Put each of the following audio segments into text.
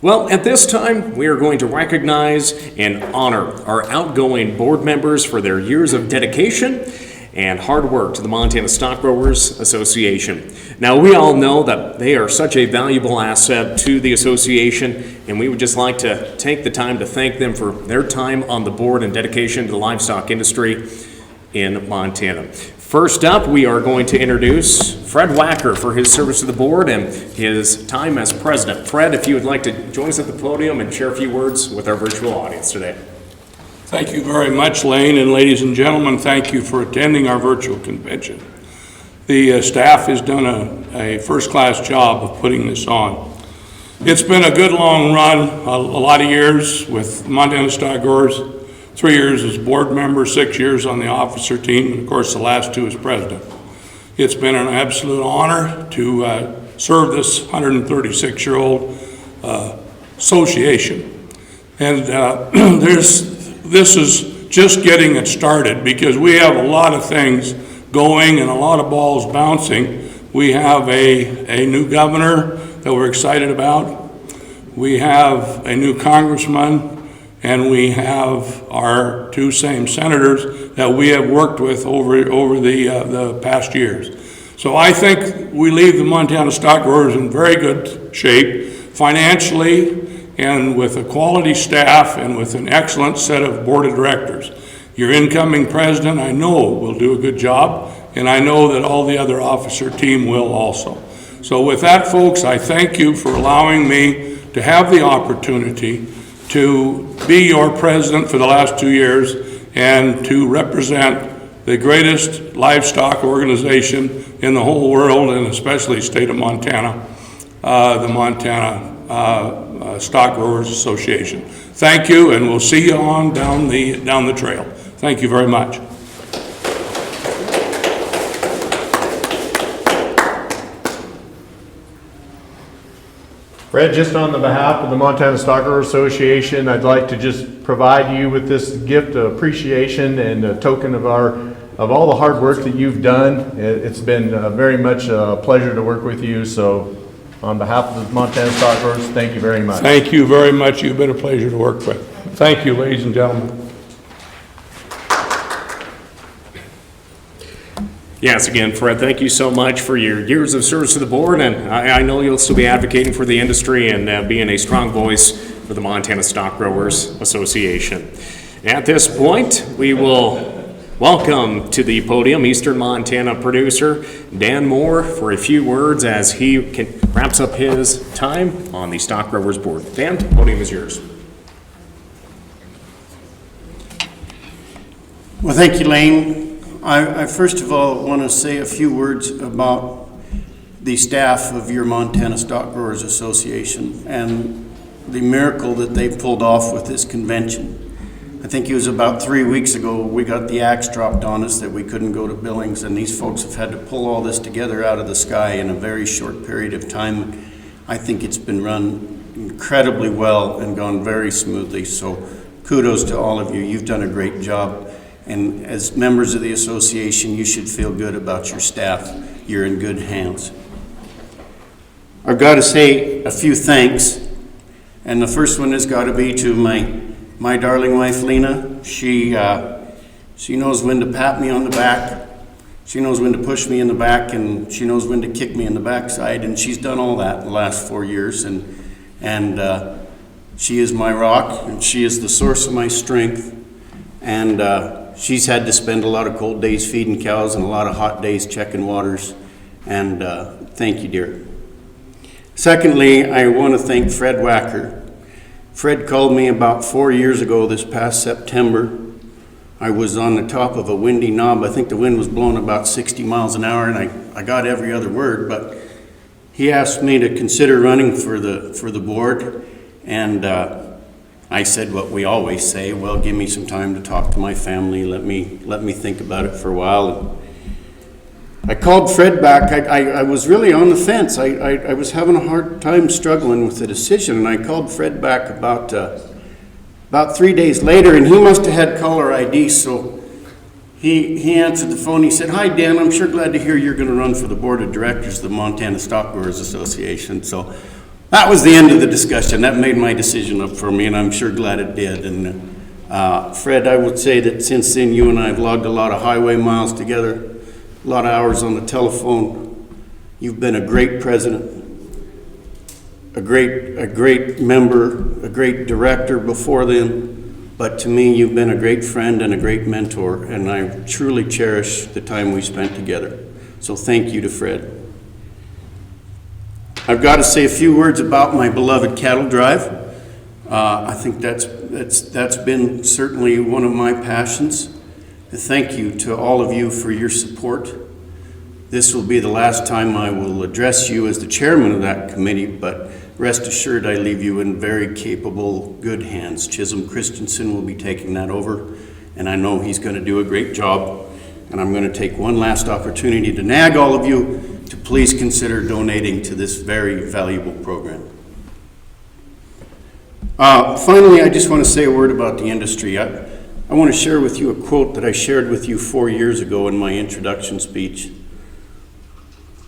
Well, at this time, we are going to recognize and honor our outgoing board members for their years of dedication and hard work to the Montana Stockgrowers Association. Now, we all know that they are such a valuable asset to the association, and we would just like to take the time to thank them for their time on the board and dedication to the livestock industry in Montana. First up, we are going to introduce Fred Wacker for his service to the board and his time as president. Fred, if you would like to join us at the podium and share a few words with our virtual audience today. Thank you very much, Lane, and ladies and gentlemen, thank you for attending our virtual convention. The staff has done a first-class job of putting this on. It's been a good long run, a lot of years with Montana Stockgrowers, 3 years as board member, 6 years on the officer team, and of course the last 2 as president. It's been an absolute honor to serve this 136-year-old association. And this is just getting it started because we have a lot of things going and a lot of balls bouncing. We have a new governor that we're excited about. We have a new congressman, and we have our 2 same senators that we have worked with over the past years. So I think we leave the Montana Stockgrowers in very good shape financially and with a quality staff and with an excellent set of board of directors. Your incoming president, I know, will do a good job, and I know that all the other officer team will also. So with that, folks, I thank you for allowing me to have the opportunity to be your president for the last 2 years and to represent the greatest livestock organization in the whole world and especially state of Montana, the Montana Stockgrowers Association. Thank you, and we'll see you on down the trail. Thank you very much. Fred, just on the behalf of the Montana Stockgrowers Association, I'd like to just provide you with this gift of appreciation and a token of all the hard work that you've done. It's been very much a pleasure to work with you. So on behalf of the Montana Stockgrowers, thank you very much. Thank you very much. You've been a pleasure to work with. Thank you, ladies and gentlemen. Yes, again, Fred, thank you so much for your years of service to the board, and I know you'll still be advocating for the industry and being a strong voice for the Montana Stockgrowers Association. At this point, we will welcome to the podium Eastern Montana producer Dan Moore for a few words as he wraps up his time on the Stockgrowers board. Dan, the podium is yours. Well, thank you, Lane. I first of all want to say a few words about the staff of your Montana Stockgrowers Association and the miracle that they pulled off with this convention. I think it was about 3 weeks ago we got the axe dropped on us that we couldn't go to Billings, and these folks have had to pull all this together out of the sky in a very short period of time. I think it's been run incredibly well and gone very smoothly, so kudos to all of you. You've done a great job. And as members of the association, you should feel good about your staff. You're in good hands. I've got to say a few thanks. And the first one has got to be to my darling wife, Lena. She knows when to pat me on the back. She knows when to push me in the back, and she knows when to kick me in the backside. And she's done all that in the last 4 years. And she is my rock, and she is the source of my strength. And she's had to spend a lot of cold days feeding cows and a lot of hot days checking waters. And thank you, dear. Secondly, I want to thank Fred Wacker. Fred called me about 4 years ago this past September. I was on the top of a windy knob. I think the wind was blowing about 60 miles an hour, and I got every other word. But he asked me to consider running for the board. And I said what we always say, well, give me some time to talk to my family, let me think about it for a while. I called Fred back. I was really on the fence. I was having a hard time struggling with the decision, and I called Fred back about 3 days later, and he must have had caller ID, so he answered the phone. He said, "Hi, Dan, I'm sure glad to hear you're going to run for the board of directors of the Montana Stockgrowers Association." So that was the end of the discussion. That made my decision up for me, and I'm sure glad it did. And Fred, I would say that since then, you and I have logged a lot of highway miles together, a lot of hours on the telephone. You've been a great president, a great member, a great director before then, but to me, you've been a great friend and a great mentor, and I truly cherish the time we spent together. So thank you to Fred. I've got to say a few words about my beloved cattle drive. I think that's been certainly one of my passions. Thank you to all of you for your support. This will be the last time I will address you as the chairman of that committee, but rest assured I leave you in very capable, good hands. Chisholm Christensen will be taking that over, and I know he's going to do a great job. And I'm going to take one last opportunity to nag all of you to please consider donating to this very valuable program. Finally, I just want to say a word about the industry. I want to share with you a quote that I shared with you 4 years ago in my introduction speech.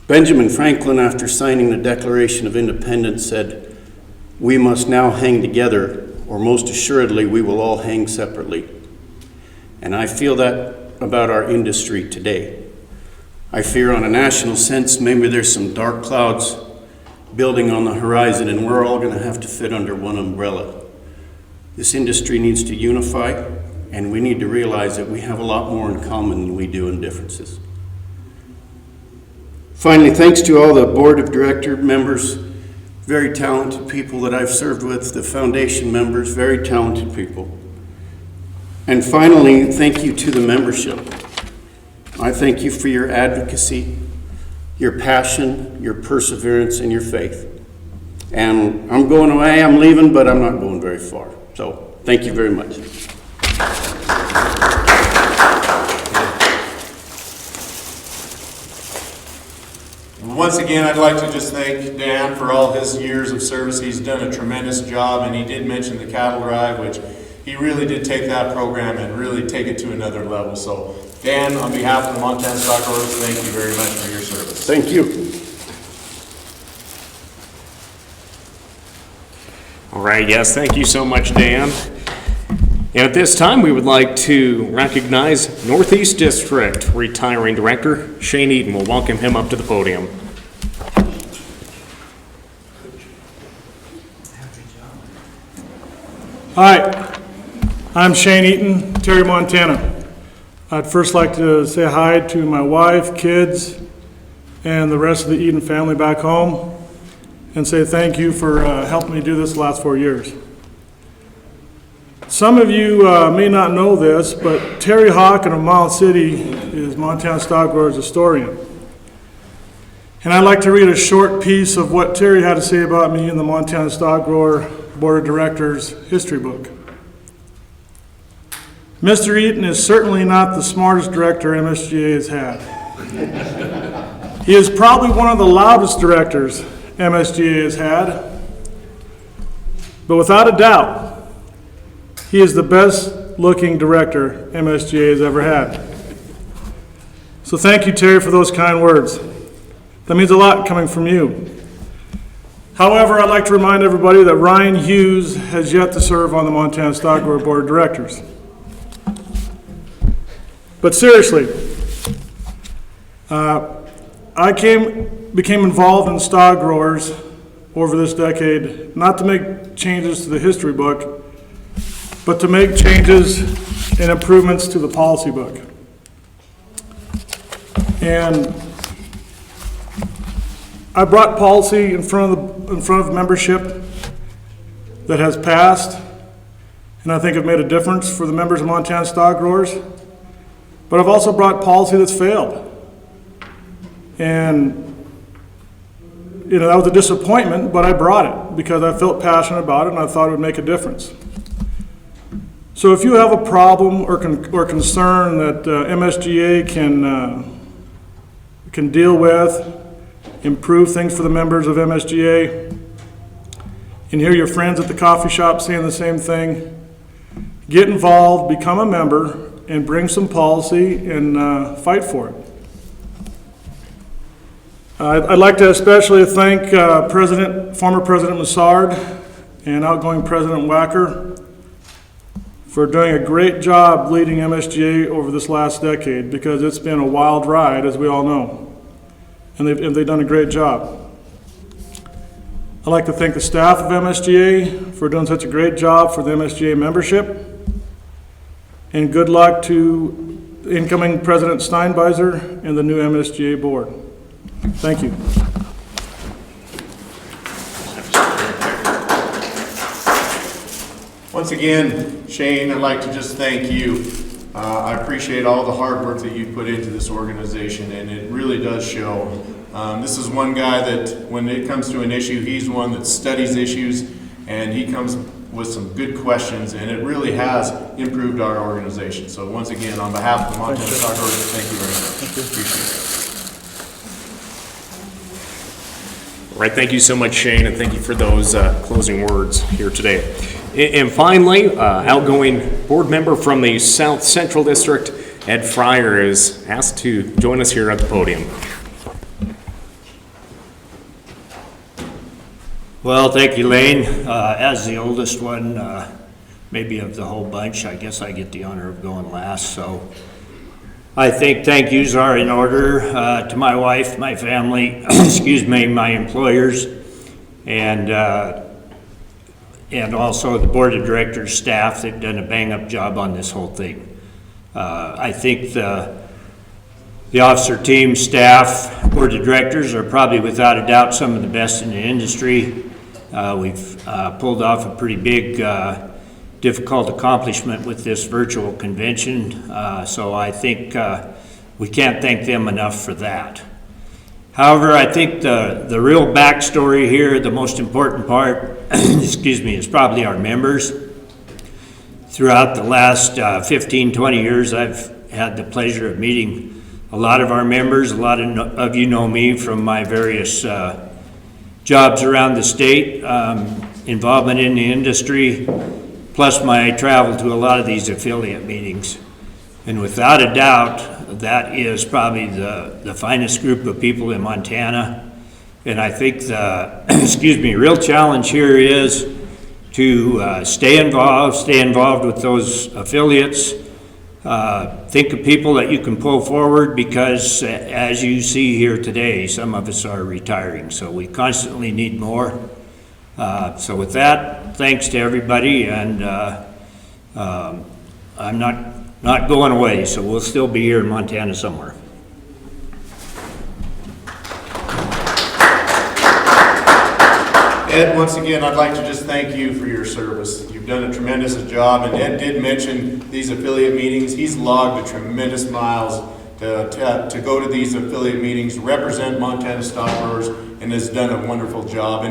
Benjamin Franklin, after signing the Declaration of Independence, said, "We must now hang together, or most assuredly we will all hang separately." And I feel that about our industry today. I fear on a national sense, maybe there's some dark clouds building on the horizon, and we're all going to have to fit under one umbrella. This industry needs to unify, and we need to realize that we have a lot more in common than we do in differences. Finally, thanks to all the board of director members, very talented people that I've served with, the foundation members, very talented people. And finally, thank you to the membership. I thank you for your advocacy, your passion, your perseverance, and your faith. And I'm going away, I'm leaving, but I'm not going very far. So, thank you very much. Once again, I'd like to just thank Dan for all his years of service. He's done a tremendous job, and he did mention the cattle drive, which he really did take that program and really take it to another level. So, Dan, on behalf of the Montana Stockgrowers, thank you very much for your service. Thank you. All right, yes, thank you so much, Dan. And at this time, we would like to recognize Northeast District Retiring Director Shane Eaton. We'll welcome him up to the podium. Hi, I'm Shane Eaton, Terry, Montana. I'd first like to say hi to my wife, kids, and the rest of the Eaton family back home, and say thank you for helping me do this the last 4 years. Some of you may not know this, but Terry Hawken of Miles City is Montana Stockgrowers historian. And I'd like to read a short piece of what Terry had to say about me in the Montana Stockgrower Board of Directors history book. Mr. Eaton is certainly not the smartest director MSGA has had. He is probably one of the loudest directors MSGA has had, but without a doubt, he is the best looking director MSGA has ever had. So thank you, Terry, for those kind words. That means a lot coming from you. However, I'd like to remind everybody that Ryan Hughes has yet to serve on the Montana Stockgrower Board of Directors. But seriously, I became involved in stock growers over this decade, not to make changes to the history book, but to make changes and improvements to the policy book. And I brought policy in front of membership that has passed, and I think have made a difference for the members of Montana Stockgrowers. But I've also brought policy that's failed. And that was a disappointment, but I brought it because I felt passionate about it and I thought it would make a difference. So if you have a problem or concern that MSGA can deal with, improve things for the members of MSGA, and hear your friends at the coffee shop saying the same thing, get involved, become a member, and bring some policy and fight for it. I'd like to especially thank former President Massard and outgoing President Wacker for doing a great job leading MSGA over this last decade, because it's been a wild ride, as we all know, and they've done a great job. I'd like to thank the staff of MSGA for doing such a great job for the MSGA membership, and good luck to incoming President Steinbeiser and the new MSGA board. Thank you. Once again, Shane, I'd like to just thank you. I appreciate all the hard work that you put into this organization, and it really does show. This is one guy that, when it comes to an issue, he's one that studies issues, and he comes with some good questions, and it really has improved our organization. So once again, on behalf of the Montana Stockgrowers, thank you very much. Appreciate it. All right, thank you so much, Shane, and thank you for those closing words here today. And finally, outgoing board member from the South Central District, Ed Fryer, is asked to join us here at the podium. Well, thank you, Lane. As the oldest one, maybe of the whole bunch, I guess I get the honor of going last. So I think thank yous are in order to my wife, my family, excuse me, my employers, and also the board of directors staff. They've done a bang-up job on this whole thing. I think the officer team, staff, board of directors are probably without a doubt some of the best in the industry. We've pulled off a pretty big, difficult accomplishment with this virtual convention, so I think we can't thank them enough for that. However, I think the real backstory here, the most important part, excuse me, is probably our members. Throughout the last 15, 20 years, I've had the pleasure of meeting a lot of our members. A lot of you know me from my various jobs around the state, involvement in the industry, plus my travel to a lot of these affiliate meetings. And without a doubt, that is probably the finest group of people in Montana. And I think the, excuse me, real challenge here is to stay involved with those affiliates. Think of people that you can pull forward, because as you see here today, some of us are retiring, so we constantly need more. So with that, thanks to everybody, and I'm not going away, so we'll still be here in Montana somewhere. Ed, once again, I'd like to just thank you for your service. You've done a tremendous job, and Ed did mention these affiliate meetings. He's logged a tremendous miles to go to these affiliate meetings, represent Montana Stockgrowers, and has done a wonderful job.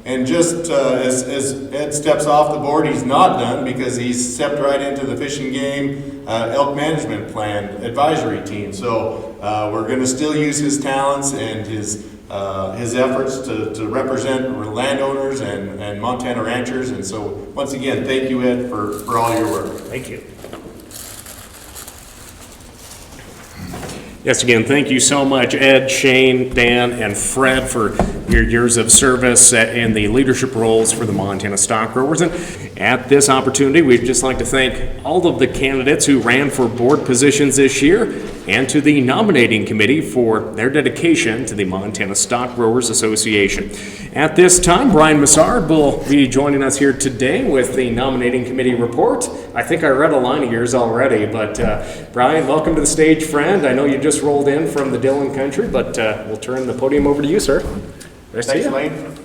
And just as Ed steps off the board, he's not done, because he's stepped right into the Fish and Game Elk Management Plan advisory team. So we're going to still use his talents and his efforts to represent landowners and Montana ranchers. And so once again, thank you, Ed, for all your work. Thank you. Yes, again, thank you so much, Ed, Shane, Dan, and Fred, for your years of service in the leadership roles for the Montana Stockgrowers. And at this opportunity, we'd just like to thank all of the candidates who ran for board positions this year, and to the nominating committee for their dedication to the Montana Stockgrowers Association. At this time, Brian Massard will be joining us here today with the nominating committee report. I think I read a line of yours already, but Brian, welcome to the stage, friend. I know you just rolled in from the Dillon country, but we'll turn the podium over to you, sir. Thanks, Lane.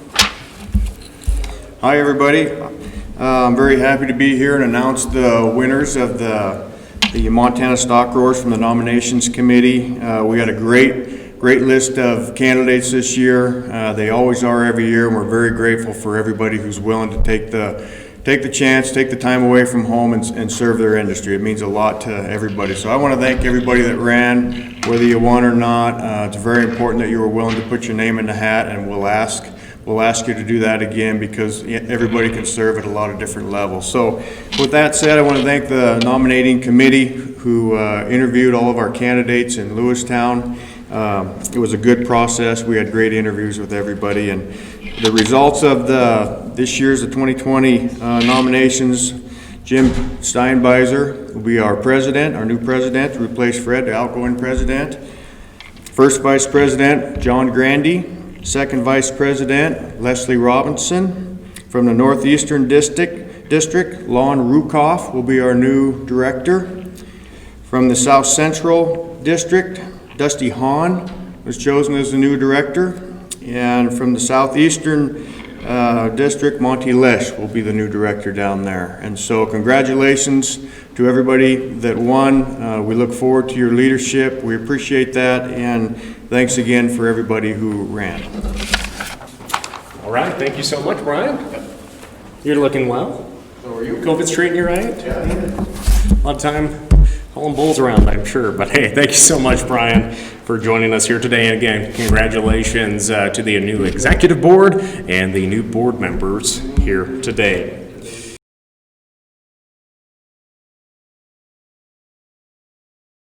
Hi, everybody. I'm very happy to be here and announce the winners of the Montana Stockgrowers from the nominations committee. We got a great list of candidates this year. They always are every year, and we're very grateful for everybody who's willing to take the chance, take the time away from home and serve their industry. It means a lot to everybody. So I want to thank everybody that ran, whether you won or not. It's very important that you were willing to put your name in the hat, and we'll ask you to do that again, because everybody can serve at a lot of different levels. So with that said, I want to thank the nominating committee who interviewed all of our candidates in Lewistown. It was a good process. We had great interviews with everybody, and the results of this year's 2020 nominations, Jim Steinbeiser will be our president, our new president, to replace Fred, the outgoing president. First vice president, John Grandy. Second vice president, Leslie Robinson. From the Northeastern District, Lon Rukoff will be our new director. From the South Central District, Dusty Hahn was chosen as the new director. And from the Southeastern District, Monty Lesh will be the new director down there. And so congratulations to everybody that won. We look forward to your leadership. We appreciate that, and thanks again for everybody who ran. All right, thank you so much, Brian. You're looking well. So are you? COVID's treating you right? Yeah. A lot of time hauling bulls around, I'm sure. But hey, thank you so much, Brian, for joining us here today. And again, congratulations to the new executive board and the new board members here today.